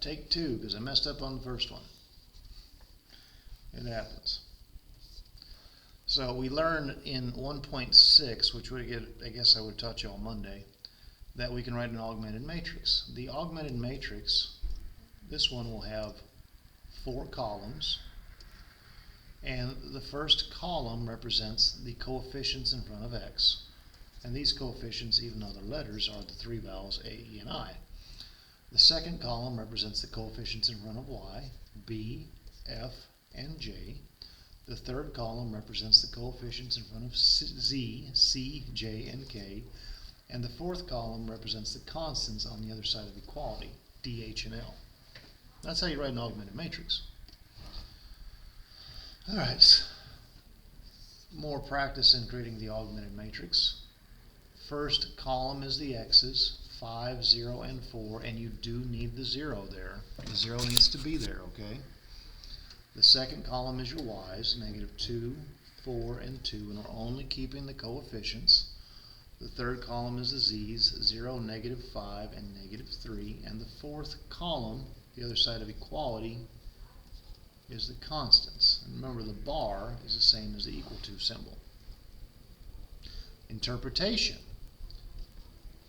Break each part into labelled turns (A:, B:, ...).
A: take 2 because I messed up on the first one. It happens. So we learned in 1.6, which I guess I would have taught you on Monday, that we can write an augmented matrix. The augmented matrix, this one will have 4 columns, and the first column represents the coefficients in front of x, and these coefficients, even though they're letters, are the 3 vowels a, e, and I. The second column represents the coefficients in front of y, b, f, and j. The third column represents the coefficients in front of z, c, j, and k. And the fourth column represents the constants on the other side of equality, d, h, and l. That's how you write an augmented matrix. All right, more practice in creating the augmented matrix. First column is the x's, 5, 0, and 4, and you do need the 0 there. The 0 needs to be there, okay? The second column is your y's, -2, 4, and 2, and we're only keeping the coefficients. The third column is the z's, 0, -5, and -3, and the fourth column, the other side of equality, is the constants. And remember, the bar is the same as the equal to symbol. Interpretation.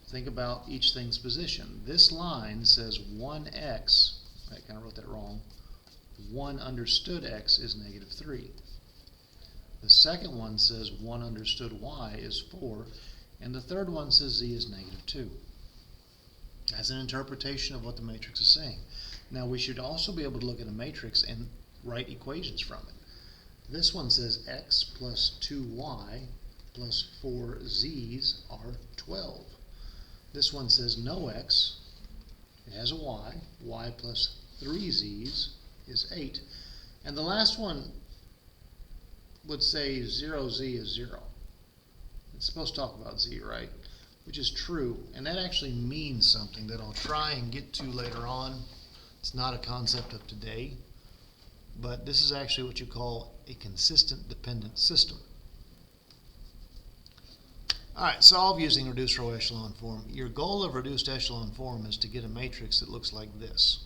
A: Think about each thing's position. This line says 1x, I kind of wrote that wrong, 1 understood x is -3. The second one says 1 understood y is 4, and the third one says z is -2. That's an interpretation of what the matrix is saying. Now we should also be able to look at a matrix and write equations from it. This one says x plus 2y plus 4z's are 12. This one says no x, it has a y plus 3z's is 8. And the last one would say 0z is 0. It's supposed to talk about z, right? Which is true, and that actually means something that I'll try and get to later on. It's not a concept of today, but this is actually what you call a consistent dependent system. Alright, solve using reduced row echelon form. Your goal of reduced echelon form is to get a matrix that looks like this.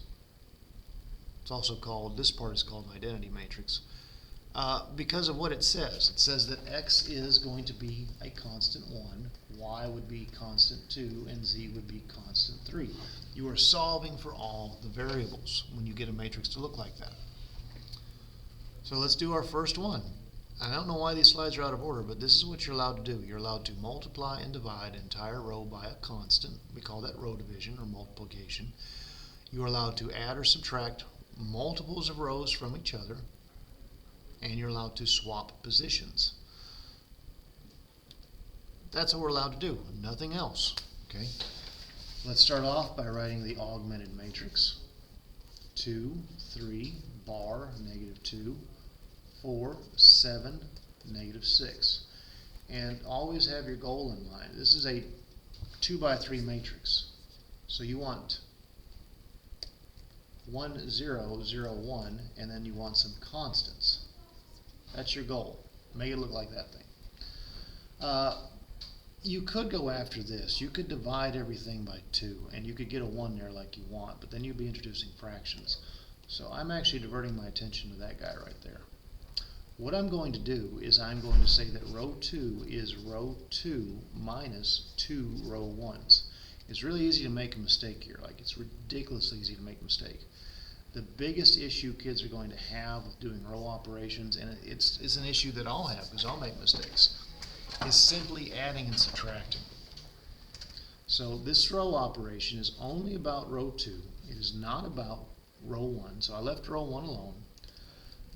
A: It's also called, this part is called an identity matrix, because of what it says. It says that x is going to be a constant 1, y would be constant 2, and z would be constant 3. You are solving for all the variables when you get a matrix to look like that. So let's do our first one. I don't know why these slides are out of order, but this is what you're allowed to do. You're allowed to multiply and divide an entire row by a constant. We call that row division or multiplication. You are allowed to add or subtract multiples of rows from each other, and you're allowed to swap positions. That's what we're allowed to do, nothing else. Okay. Let's start off by writing the augmented matrix. 2, 3, bar, -2, 4, 7, -6. And always have your goal in mind. This is a 2 by 3 matrix. So you want 1, 0, 0, 1, and then you want some constants. That's your goal. Make it look like that thing. You could go after this. You could divide everything by 2, and you could get a 1 there like you want, but then you'd be introducing fractions. So I'm actually diverting my attention to that guy right there. What I'm going to do is I'm going to say that row 2 is row 2 minus 2 row 1s. It's really easy to make a mistake here. Like, it's ridiculously easy to make a mistake. The biggest issue kids are going to have with doing row operations, and it's an issue that I'll have because I'll make mistakes, is simply adding and subtracting. So this row operation is only about row 2. It is not about row 1. So I left row 1 alone.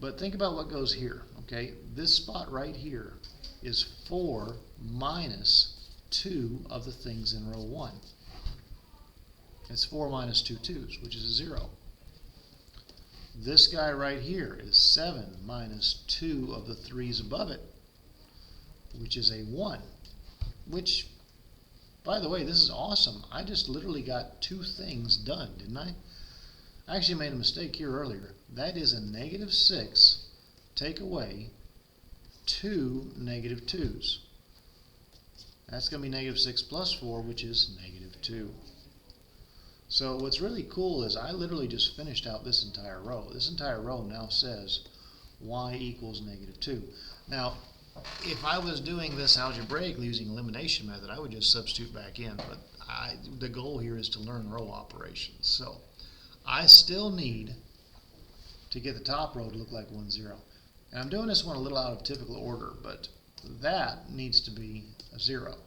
A: But think about what goes here, okay? This spot right here is 4 minus 2 of the things in row 1. It's 4 minus 2 2's, which is a 0. This guy right here is 7 minus 2 of the 3's above it, which is a 1. Which, by the way, this is awesome. I just literally got 2 things done, didn't I? I actually made a mistake here earlier. That is a -6 take away 2 -2's. That's going to be -6 plus 4, which is -2. So what's really cool is I literally just finished out this entire row. This entire row now says y equals -2. Now, if I was doing this algebraically using elimination method, I would just substitute back in, but the goal here is to learn row operations. So I still need to get the top row to look like 1, 0. And I'm doing this one a little out of typical order, but that needs to be a 0.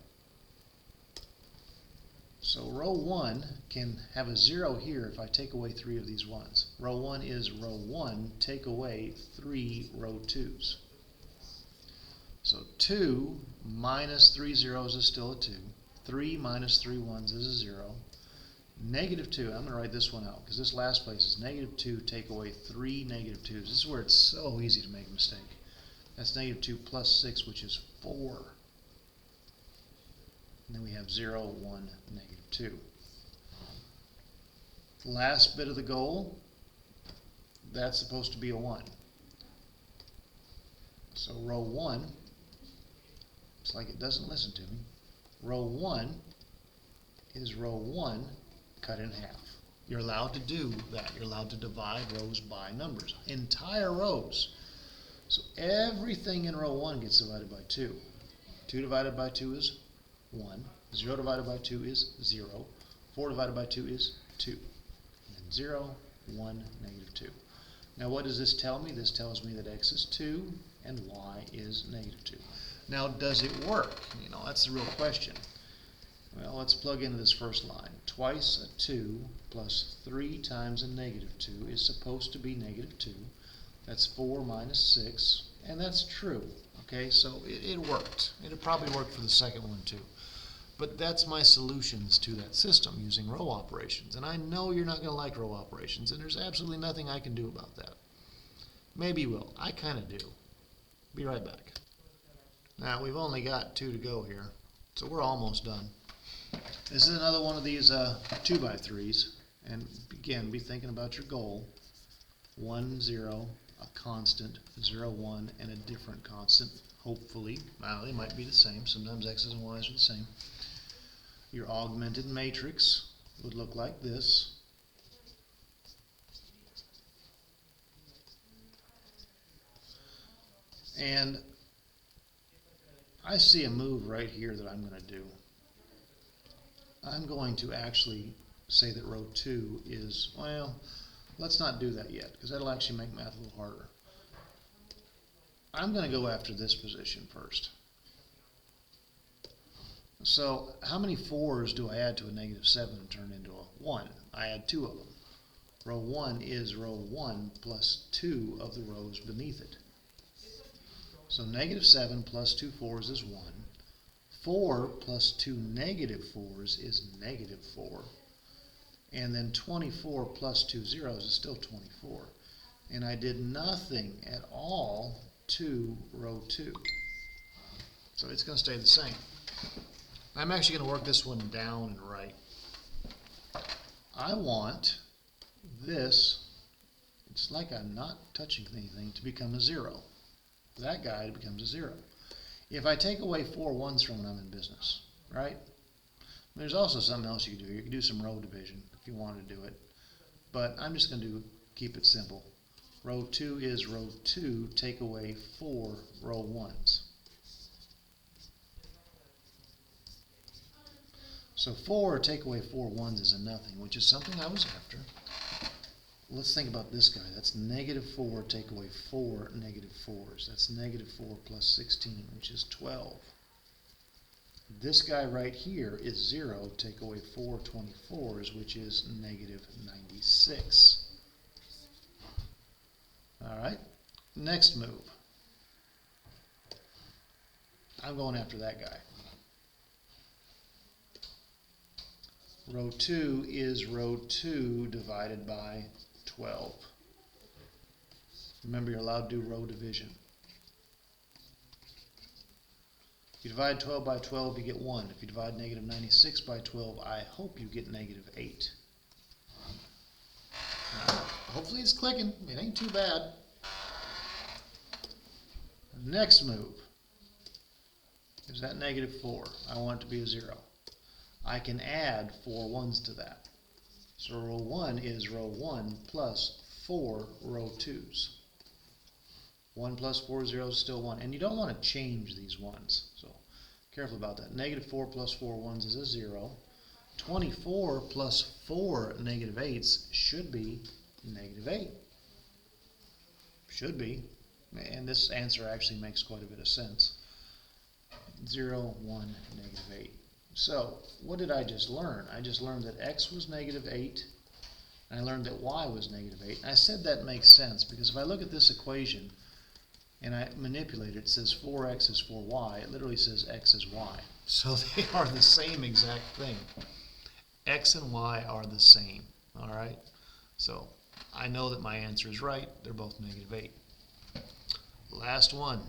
A: So row 1 can have a 0 here if I take away 3 of these 1s. Row 1 is row 1, take away 3 row 2s. So 2 minus 3 zeros is still a 2. 3 minus 3 1s is a 0. -2, I'm going to write this one out because this last place is -2, take away 3 -2s. This is where it's so easy to make a mistake. That's -2 plus 6, which is 4. And then we have 0, 1, -2. Last bit of the goal, that's supposed to be a 1. So row 1, it's like it doesn't listen to me. Row 1 is row 1 cut in half. You're allowed to do that. You're allowed to divide rows by numbers. Entire rows. So everything in row 1 gets divided by 2. 2 divided by 2 is 1. 0 divided by 2 is 0. 4 divided by 2 is 2. And then 0, 1, -2. Now what does this tell me? This tells me that x is 2 and y is -2. Now does it work? You know, that's the real question. Well, let's plug into this first line. Twice a 2 plus 3 times a -2 is supposed to be -2. That's 4 minus 6, and that's true. Okay, so it worked. It'll probably work for the second one too. But that's my solutions to that system using row operations. And I know you're not going to like row operations, and there's absolutely nothing I can do about that. Maybe you will. I kind of do. Be right back. Now, we've only got 2 to go here, so we're almost done. This is another one of these 2x3s, and again, be thinking about your goal. 1, 0, a constant, 0, 1, and a different constant, hopefully. Well, they might be the same. Sometimes x's and y's are the same. Your augmented matrix would look like this. And I see a move right here that I'm going to do. I'm going to actually say that row 2 is, well, let's not do that yet, because that'll actually make math a little harder. I'm going to go after this position first. So how many 4s do I add to a -7 and turn into a 1? I add 2 of them. Row 1 is row 1 plus 2 of the rows beneath it. So -7 plus 2 4s is 1. 4 plus 2 -4s is -4. And then 24 plus 2 zeros is still 24. And I did nothing at all to row 2. So it's going to stay the same. I'm actually going to work this one down and right. I want this, it's like I'm not touching anything, to become a 0. That guy becomes a 0. If I take away 4 1s from it, I'm in business, right? There's also something else you can do. You can do some row division if you want to do it. But I'm just going to keep it simple. Row 2 is row 2, take away 4 row 1s. So 4 take away 4 1s is a nothing, which is something I was after. Let's think about this guy. That's -4 take away 4 -4s. That's -4 plus 16, which is 12. This guy right here is 0 take away 4 24s, which is -96. All right, next move. I'm going after that guy. Row 2 is row 2 divided by 12. Remember, you're allowed to do row division. If you divide 12 by 12, you get 1. If you divide -96 by 12, I hope you get -8. Hopefully it's clicking. It ain't too bad. Next move is that -4. I want it to be a 0. I can add 4 1s to that. So row 1 is row 1 plus 4 row 2's. 1 plus 4 zeros is still 1. And you don't want to change these ones. So careful about that. Negative 4 plus 4 ones is a 0. 24 plus 4 negative 8's should be negative 8. Should be. And this answer actually makes quite a bit of sense. 0, 1, negative 8. So what did I just learn? I just learned that x was negative 8. And I learned that y was negative 8. And I said that makes sense because if I look at this equation and I manipulate it, it says 4x is 4y. It literally says x is y. So they are the same exact thing. X and y are the same. All right? So I know that my answer is right. They're both negative 8. Last one.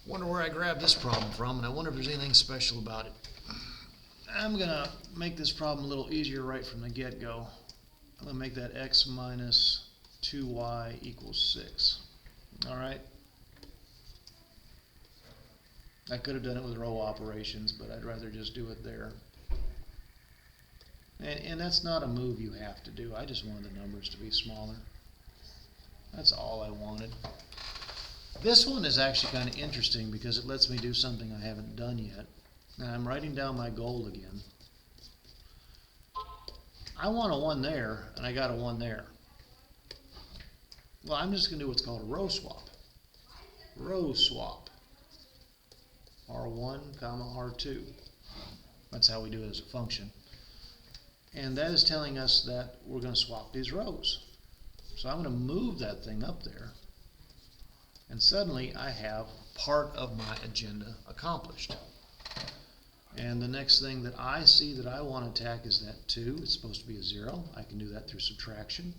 A: Wonder where I grabbed this problem from, and I wonder if there's anything special about it. I'm going to make this problem a little easier right from the get-go. I'm going to make that x minus 2y equals 6. All right? I could have done it with row operations, but I'd rather just do it there. And that's not a move you have to do. I just wanted the numbers to be smaller. That's all I wanted. This one is actually kind of interesting because it lets me do something I haven't done yet. And I'm writing down my goal again. I want a 1 there, and I got a 1 there. Well, I'm just going to do what's called a row swap. Row swap. R1, R2. That's how we do it as a function. And that is telling us that we're going to swap these rows. So I'm going to move that thing up there. And suddenly I have part of my agenda accomplished. And the next thing that I see that I want to attack is that 2. It's supposed to be a 0. I can do that through subtraction.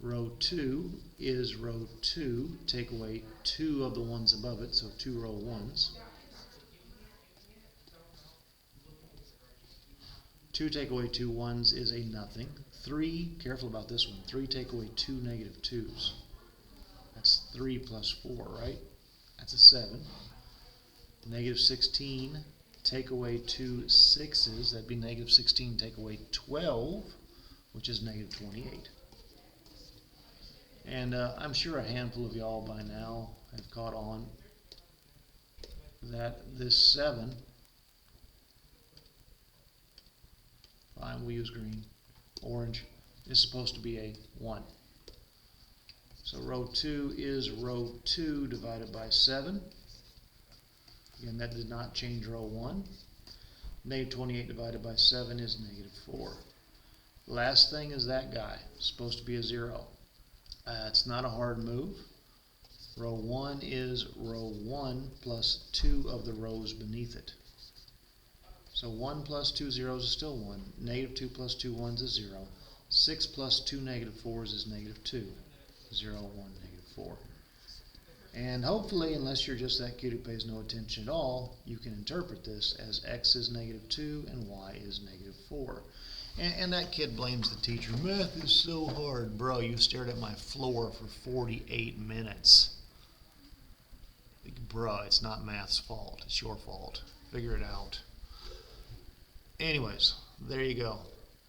A: Row 2 is row 2. Take away 2 of the ones above it, so 2 row 1's. 2 take away 2 1's is a nothing. 3, careful about this one, 3 take away 2 negative 2's. That's 3 plus 4, right? That's a 7. Negative 16, take away 2 6's. That'd be negative 16, take away 12, which is negative 28. And I'm sure a handful of y'all by now have caught on that this 7, fine, we'll use green, orange, is supposed to be a 1. So row 2 is row 2 divided by 7. Again, that did not change row 1. Negative 28 divided by 7 is negative 4. Last thing is that guy, supposed to be a 0. It's not a hard move. Row 1 is row 1 plus 2 of the rows beneath it. So 1 plus 2 zeros is still 1. Negative 2 plus 2 1's is 0. 6 plus 2 negative 4's is negative 2. 0, 1, negative 4. And hopefully, unless you're just that kid who pays no attention at all, you can interpret this as x is negative 2 and y is negative 4. And that kid blames the teacher. Math is so hard. Bro, you stared at my floor for 48 minutes. Bro, it's not math's fault. It's your fault. Figure it out. Anyways, there you go.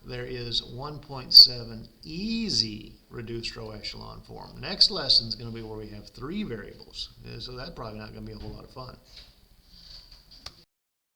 A: There is 1.7 easy reduced row echelon form. Next lesson is going to be where we have 3 variables. So that's probably not going to be a whole lot of fun.